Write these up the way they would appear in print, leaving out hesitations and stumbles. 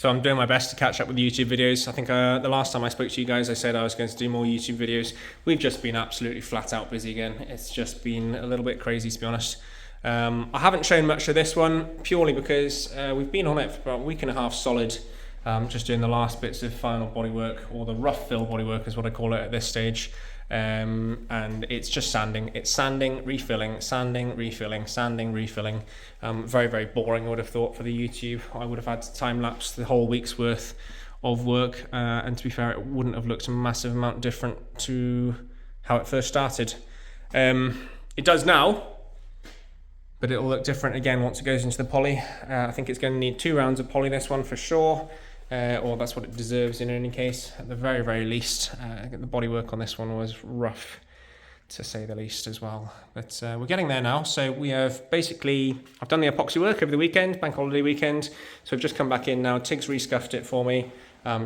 So I'm doing my best to catch up with YouTube videos. I think the last time I spoke to you guys, I said I was going to do more YouTube videos. We've just been absolutely flat out busy again. It's just been a little bit crazy, to be honest. I haven't shown much of this one purely because we've been on it for about a week and a half solid, just doing the last bits of final bodywork, or the rough fill bodywork is what I call it at this stage. And it's just sanding. It's sanding, refilling, sanding, refilling, sanding, refilling. Very, very boring, I would have thought, for the YouTube. I would have had to time lapse the whole week's worth of work, and to be fair, it wouldn't have looked a massive amount different to how it first started. It does now, but it'll look different again once it goes into the poly. I think it's going to need 2 rounds of poly, this one for sure. Or that's what it deserves in any case, at the very, very least. The bodywork on this one was rough, to say the least, as well. But we're getting there now. So we have basically, I've done the epoxy work over the weekend, bank holiday weekend. So I've just come back in now. Tig's rescuffed it for me,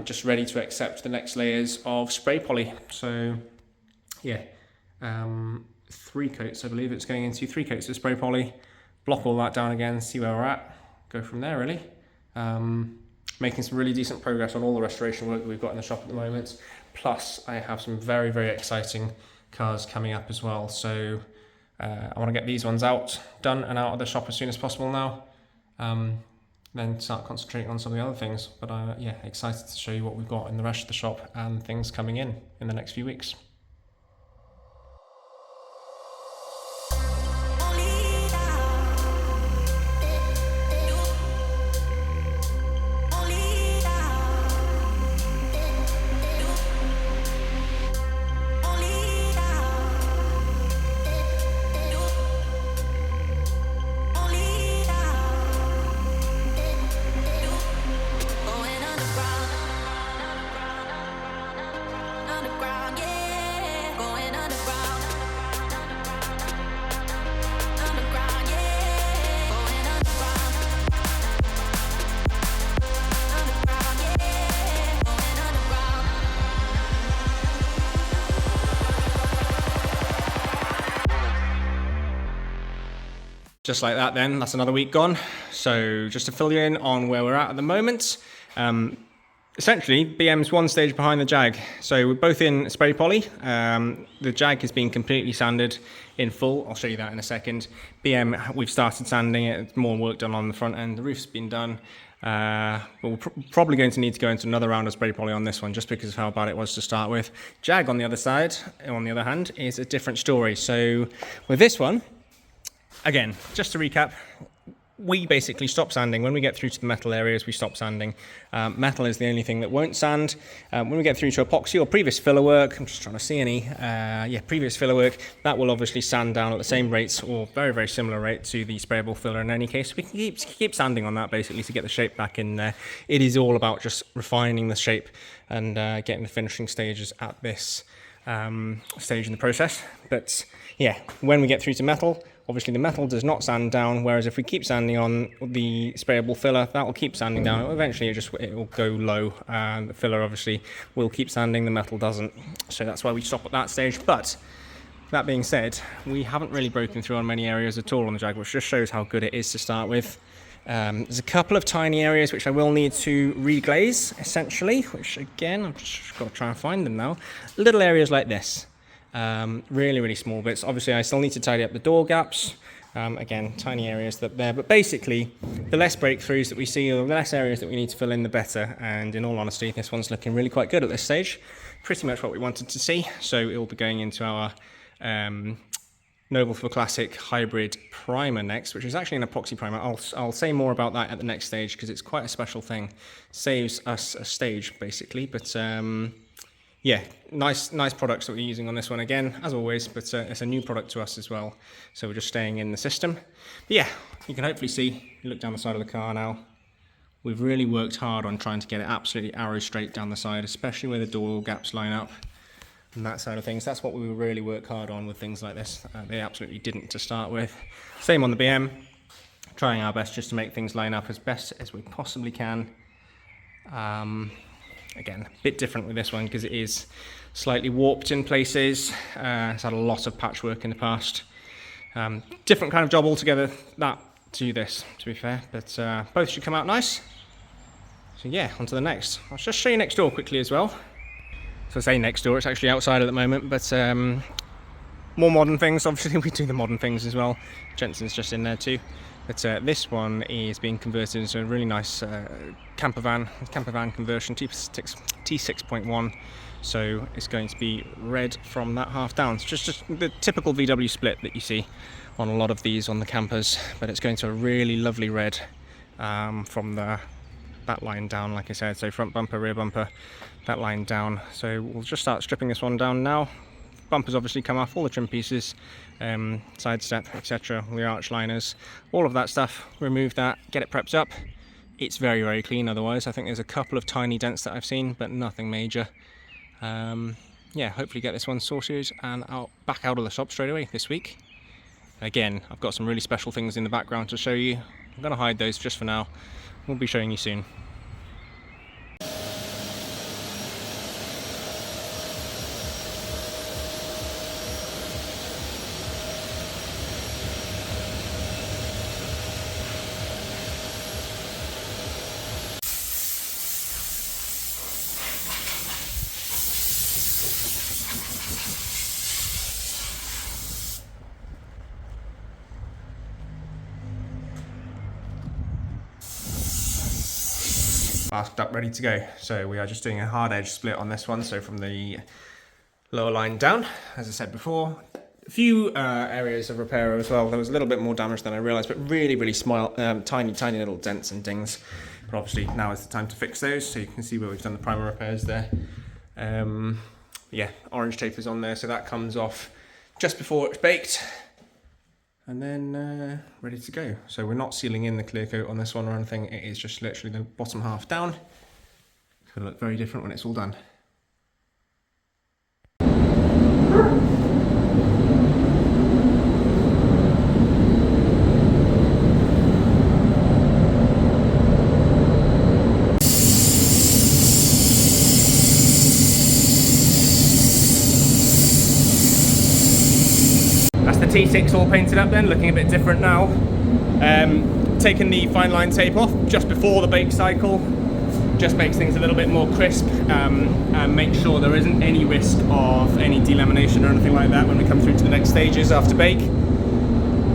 just ready to accept the next layers of spray poly. So yeah, 3 coats, I believe it's going into 3 coats of spray poly. Block all that down again, see where we're at. Go from there, really. Making some really decent progress on all the restoration work that we've got in the shop at the moment. Plus, I have some very, very exciting cars coming up as well. So I want to get these ones done and out of the shop as soon as possible now. Then start concentrating on some of the other things. But yeah, excited to show you what we've got in the rest of the shop and things coming in the next few weeks. Just like that then, that's another week gone. So just to fill you in on where we're at the moment, essentially BM's 1 stage behind the Jag. So we're both in spray poly. The Jag has been completely sanded in full. I'll show you that in a second. BM, we've started sanding it. It's more work done on the front end. The roof's been done. But we're probably going to need to go into another round of spray poly on this one, just because of how bad it was to start with. Jag on the other side, on the other hand, is a different story. So with this one, again, just to recap, we basically stop sanding. When we get through to the metal areas, we stop sanding. Metal is the only thing that won't sand. When we get through to epoxy or previous filler work, I'm just trying to see any, previous filler work, that will obviously sand down at the same rates or very, very similar rate to the sprayable filler in any case. We can keep sanding on that basically to get the shape back in there. It is all about just refining the shape and getting the finishing stages at this stage in the process. But yeah, when we get through to metal, obviously the metal does not sand down, whereas if we keep sanding on the sprayable filler, that will keep sanding down. Eventually it will go low. The filler obviously will keep sanding, the metal doesn't. So that's why we stop at that stage. But that being said, we haven't really broken through on many areas at all on the Jag, which just shows how good it is to start with. There's a couple of tiny areas which I will need to reglaze, essentially, which again, I've just got to try and find them now. Little areas like this. Really, really small bits. Obviously, I still need to tidy up the door gaps. Again, tiny areas there. But basically, the less breakthroughs that we see, or the less areas that we need to fill in, the better. And in all honesty, this one's looking really quite good at this stage. Pretty much what we wanted to see. So it will be going into our Noble for Classic Hybrid Primer next, which is actually an epoxy primer. I'll say more about that at the next stage because it's quite a special thing. Saves us a stage, basically. But yeah, nice products that we're using on this one again, as always, but it's a new product to us as well. So we're just staying in the system. But yeah, you can hopefully see, you look down the side of the car now, we've really worked hard on trying to get it absolutely arrow straight down the side, especially where the door gaps line up and that side of things. That's what we really work hard on with things like this. They absolutely didn't to start with. Same on the BM, trying our best just to make things line up as best as we possibly can. Again, a bit different with this one because it is slightly warped in places. It's had a lot of patchwork in the past. Different kind of job altogether, that to this, to be fair. But both should come out nice. So yeah, on to the next. I'll just show you next door quickly as well. So I say next door, it's actually outside at the moment, but more modern things. Obviously we do the modern things as well. Jensen's just in there too. But this one is being converted into a really nice camper van conversion, t6.1. So it's going to be red from that half down. It's just the typical VW split that you see on a lot of these on the campers, but it's going to a really lovely red from that line down, like I said. So front bumper, rear bumper, that line down. So we'll just start stripping this one down now. Bumpers obviously come off, all the trim pieces, side step, etc., all the arch liners, all of that stuff. Remove that, get it prepped up. It's very, very clean otherwise. I think there's a couple of tiny dents that I've seen, but nothing major. Yeah, hopefully get this one sorted and back out of the shop straight away this week. Again, I've got some really special things in the background to show you. I'm going to hide those just for now. We'll be showing you soon. Masked up, ready to go. So we are just doing a hard edge split on this one. So from the lower line down, as I said before, a few areas of repair as well. There was a little bit more damage than I realized, but really, really small, tiny little dents and dings. But obviously now is the time to fix those. So you can see where we've done the primer repairs there. Yeah, orange tape is on there. So that comes off just before it's baked. And then ready to go. So we're not sealing in the clear coat on this one or anything. It is just literally the bottom half down. It's going to look very different when it's all done. T6 all painted up then, looking a bit different now. Taking the fine line tape off just before the bake cycle just makes things a little bit more crisp, and make sure there isn't any risk of any delamination or anything like that when we come through to the next stages after bake.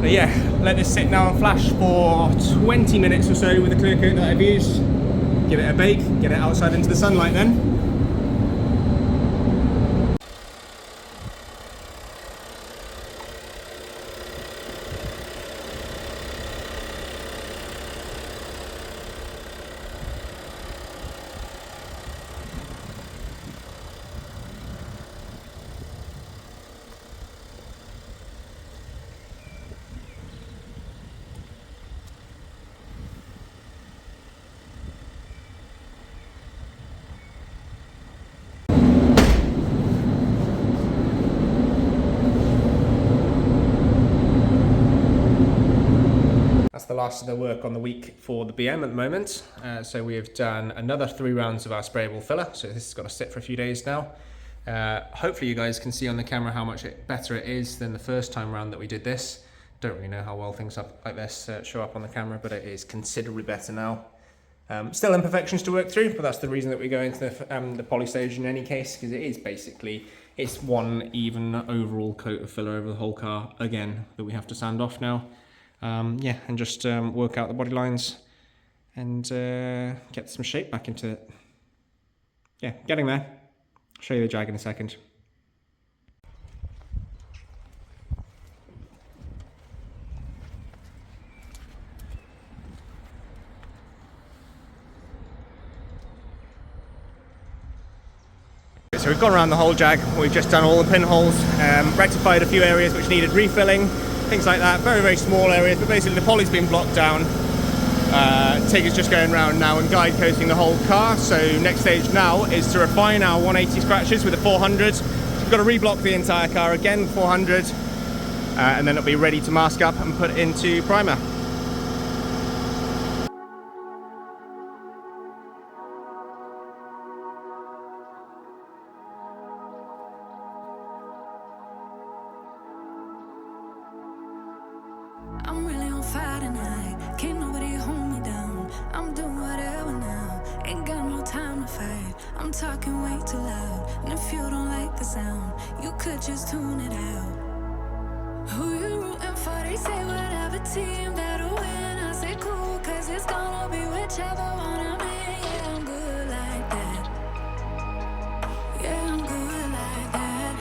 But yeah, let this sit now and flash for 20 minutes or so with the clear coat that I've used. Give it a bake, get it outside into the sunlight then. That's the last of the work on the week for the BM at the moment. So we have done another 3 rounds of our sprayable filler. So this has got to sit for a few days now. Hopefully you guys can see on the camera how much better it is than the first time round that we did this. Don't really know how well things like this show up on the camera, but it is considerably better now. Still imperfections to work through, but that's the reason that we go into the poly stage in any case, because it is basically, it's one even overall coat of filler over the whole car again that we have to sand off now. Yeah, and just work out the body lines and get some shape back into it. Yeah, getting there. I'll show you the Jag in a second. So we've gone around the whole Jag, we've just done all the pinholes, rectified a few areas which needed refilling, things like that, very, very small areas, but basically the poly's been blocked down. TIG is just going around now and guide coating the whole car, so next stage now is to refine our 180 scratches with a 400. So we've got to reblock the entire car again, 400, and then it'll be ready to mask up and put into primer. I'm really on fire tonight. Can't nobody hold me down. down. I'm doing whatever now. Ain't got no time to fight. I'm talking way too loud. And if you don't like the sound, you could just tune it out. Who you rooting for? They say whatever team that'll win. I say cool, cause it's gonna be whichever one I'm in. Yeah, I'm good like that. Yeah, I'm good like that.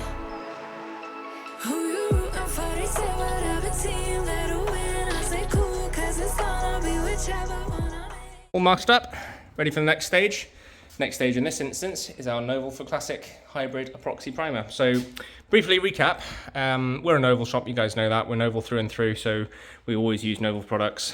Who you rooting for? They say whatever team that'll win. I say cool, cause it's gonna be whichever one I'm in. All masked up, ready for the next stage. Next stage in this instance is our Novel for Classic Hybrid Epoxy Primer. So briefly recap, we're a Novel shop, you guys know that. We're Novel through and through, so we always use Novel products.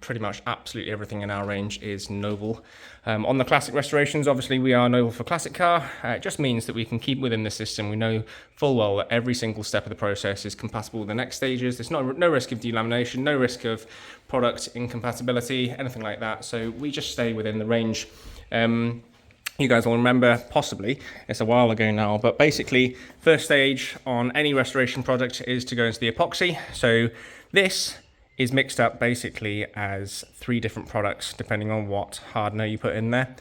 Pretty much absolutely everything in our range is Novel. On the classic restorations, obviously we are Novel for Classic Car. It just means that we can keep within the system. We know full well that every single step of the process is compatible with the next stages. There's no risk of delamination, no risk of product incompatibility, anything like that. So we just stay within the range. You guys will remember, possibly, it's a while ago now, but basically, first stage on any restoration product is to go into the epoxy. So this is mixed up basically as 3 different products, depending on what hardener you put in there.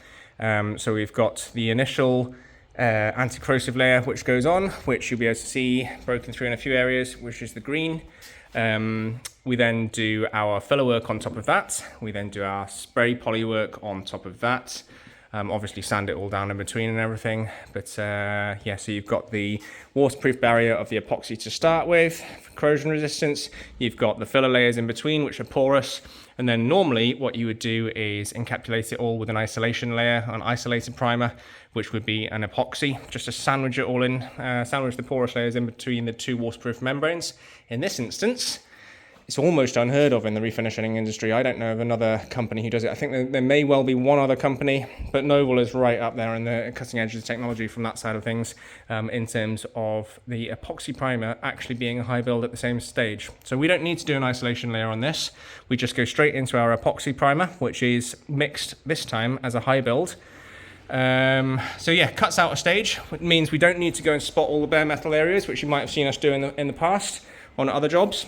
So we've got the initial anti-corrosive layer, which goes on, which you'll be able to see broken through in a few areas, which is the green. We then do our filler work on top of that. We then do our spray poly work on top of that. Obviously sand it all down in between and everything, but yeah, so you've got the waterproof barrier of the epoxy to start with, for corrosion resistance. You've got the filler layers in between, which are porous, and then normally what you would do is encapsulate it all with an isolation layer, an isolated primer, which would be an epoxy, just to sandwich it all in, sandwich the porous layers in between the 2 waterproof membranes. In this instance, it's almost unheard of in the refinishing industry. I don't know of another company who does it. I think there may well be one other company, but Novel is right up there in the cutting edge of the technology from that side of things, in terms of the epoxy primer actually being a high build at the same stage. So we don't need to do an isolation layer on this. We just go straight into our epoxy primer, which is mixed this time as a high build. So yeah, cuts out a stage, which means we don't need to go and spot all the bare metal areas, which you might have seen us do in the past on other jobs.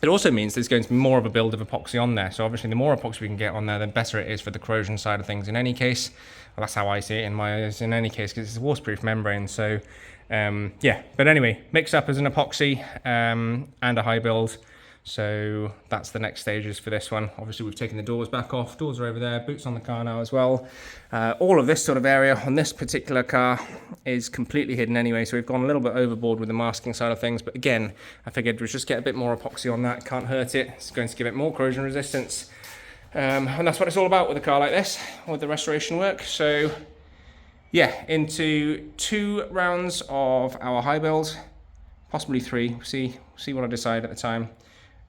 It also means there's going to be more of a build of epoxy on there. So obviously the more epoxy we can get on there, the better it is for the corrosion side of things in any case. Well, that's how I see it in my eyes in any case, because it's a waterproof membrane. So yeah, but anyway, mix up as an epoxy and a high build. So that's the next stages for this one. Obviously we've taken the doors back off. Doors are over there, boots on the car now as well. All of this sort of area on this particular car is completely hidden anyway, so we've gone a little bit overboard with the masking side of things, but again, I figured we'd just get a bit more epoxy on that. Can't hurt it. It's going to give it more corrosion resistance. And that's what it's all about with a car like this, with the restoration work. So yeah, into 2 rounds of our high build, possibly 3. See what I decide at the time.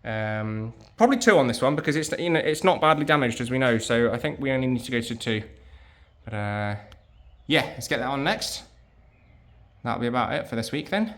Probably 2 on this one, because it's, you know, it's not badly damaged, as we know, so I think we only need to go to 2. But yeah, let's get that on next. That'll be about it for this week then.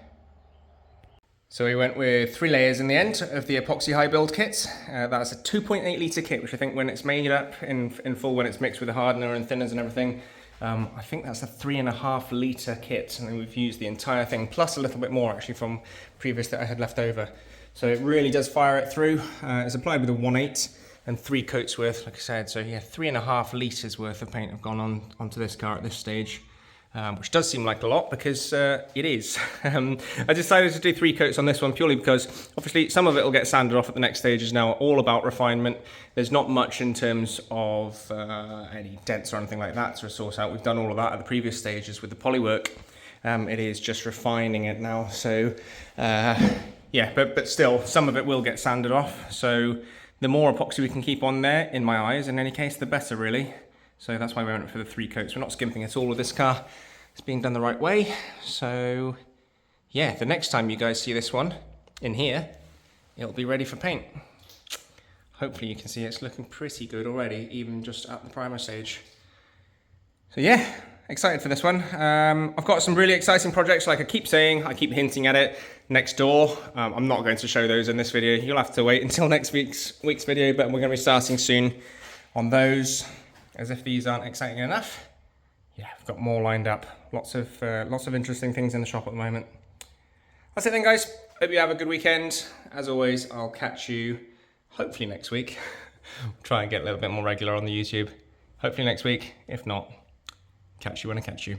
So we went with 3 layers in the end of the epoxy high build kit. That's a 2.8 litre kit, which I think when it's made up in full, when it's mixed with the hardener and thinners and everything, I think that's a 3.5 litre kit, and we've used the entire thing, plus a little bit more actually from previous that I had left over. So it really does fire it through. It's applied with a 1/8 and 3 coats worth, like I said. So yeah, 3.5 litres worth of paint have gone onto this car at this stage, which does seem like a lot, because it is. I decided to do 3 coats on this one purely because obviously some of it will get sanded off at the next stages. Now all about refinement. There's not much in terms of any dents or anything like that to source out. We've done all of that at the previous stages with the polywork. It is just refining it now. So yeah, but still, some of it will get sanded off. So the more epoxy we can keep on there, in my eyes, in any case, the better, really. So that's why we went for the 3 coats. We're not skimping at all with this car. It's being done the right way. So yeah, the next time you guys see this one in here, it'll be ready for paint. Hopefully you can see it's looking pretty good already, even just at the primer stage. So yeah, excited for this one. I've got some really exciting projects, like I keep saying, I keep hinting at it, next door. I'm not going to show those in this video. You'll have to wait until next week's video, but we're going to be starting soon on those, as if these aren't exciting enough. Yeah, I've got more lined up. Lots of interesting things in the shop at the moment. That's it then, guys. Hope you have a good weekend. As always, I'll catch you hopefully next week. Try and get a little bit more regular on the YouTube. Hopefully next week. If not, catch you when I catch you.